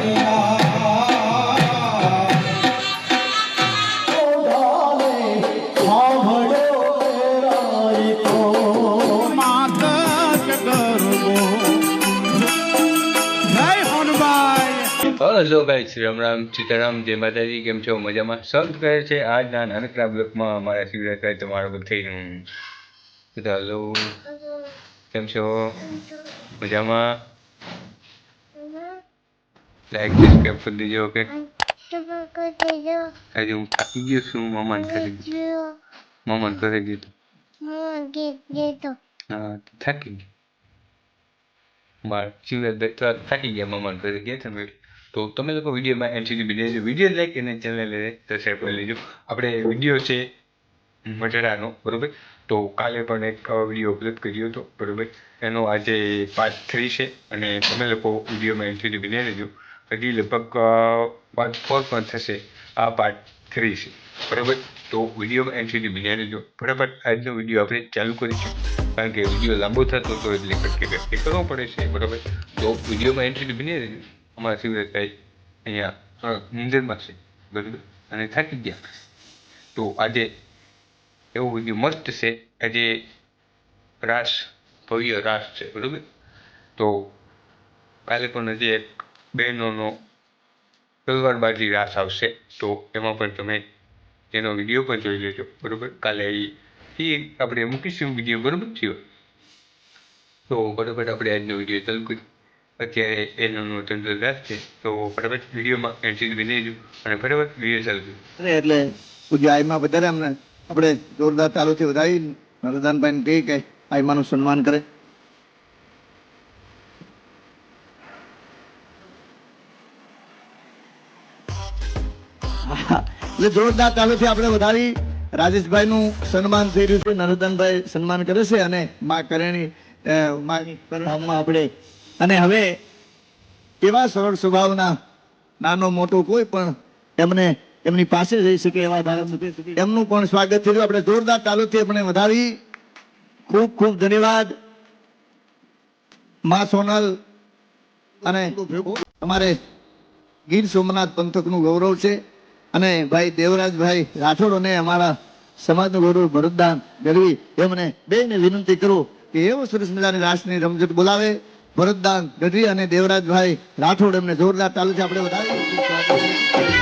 Hello guys, Shri Ram Ram Sitaram, જય માતાજી. કેમ છો? મજામાં? સ્વાગત કરે છે આજના નાનકડા બ્લોગમાં. મારા શિવરાજ તમારું થઈને હેલો, કેમ છો? મજામાં? લાઈક સબસ્ક્રાઈબ કરી દેજો. ઓકે, આજે હું થાકી ગયો છું. મામાને કરી ગયો, મામાને કરી ગયો. હા, થાકી ગયો. મારા શિવરાજ થાકી ગયા, મામાને કરી ગયા તમે. તો તમે લોકો વિડીયોમાં એન્ડ સુધી બની લેજો. વિડીયો લાઈક અને ચેનલને સબસ્ક્રાઈબ કરી લેજો. આપણે વિડીયો છે મજડાનો, બરોબર. તો કાલે પણ એક વિડીયો અપલોડ કર્યો હતો, બરોબર. એનો આજે પાર્ટ 3 છે અને તમે લોકો વિડીયોમાં એન્ડ સુધી બની લેજો. હજી લગભગ પાર્ટ 4 પણ થશે. આ પાર્ટ 3 છે, બરોબર. તો વિડીયોમાં એન્ડ સુધી બની લેજો. ફટાફટ આજનો વિડીયો આપણે ચાલુ કરીશું, કારણ કે વિડીયો લાંબો થતો હતો એટલે કટકે કરવો પડે છે, બરોબર. તો વિડીયોમાં એન્ડ સુધી બની લેજો. અમારા શિવરાજભાઈ અહીંયા નિંદરમાં છે, બરાબર, અને થાકી ગયા. તો આજે એવું વિડીયો મસ્ત છે. આજે રાસ, ભવ્ય રાસ છે, બરાબર. તો કાલે પણ હજી એક બહેનોનો તલવારબાજી રાસ આવશે, તો એમાં પણ તમે એનો વિડીયો પણ જોઈ લેજો, બરાબર. કાલે એ આપણે મૂકીશું વિડીયો, બરાબર છે. તો ફટાફટ આપણે આજનો વિડીયો ચાલુ કરીએ. અત્યારે એનો ચંદ્ર રાસ છે, તો ફટાફટ વિડીયોમાં એન્ડ બની લેજો અને ફટાફટ વિડીયો ચાલુ કરીએ. એટલે પૂજ્ય આઈમાં વધારે અમને આપણે જોરદાર ચાલુથી વધાવી નરદાનભાઈને કહી કે આઈમાનું સન્માન કરે. એટલે જોરદાર ચાલુથી આપણે વધાવી રાજેશભાઈ નું સન્માન થઈ રહ્યું છે. નરદાનભાઈ સન્માન કરે છે અને માં કરેણી આપણે અને હવે એવા સરળ સ્વભાવના નાનો મોટો કોઈ પણ એમને એમની પાસે જઈ શકે એવા એમનું પણ સ્વાગત થયું. આપણે જોરદાર ચાલુથી આપણે વધાવી. ખૂબ ખૂબ ધન્યવાદ માં સોનલ. અને અમારે ગીર સોમનાથ પંથકનું ગૌરવ છે અને ભાઈ દેવરાજભાઈ રાઠોડ અને અમારા સમાજનું ગૌરવ ભરતદાન ગઢવી, એમને બેને વિનંતી કરું કે એવો સરસ મજાની રાસની રમઝટ બોલાવે. ભરતદાન ગઢવી અને દેવરાજભાઈ રાઠોડ એમને જોરદાર ચાલુ છે આપણે વધાવી.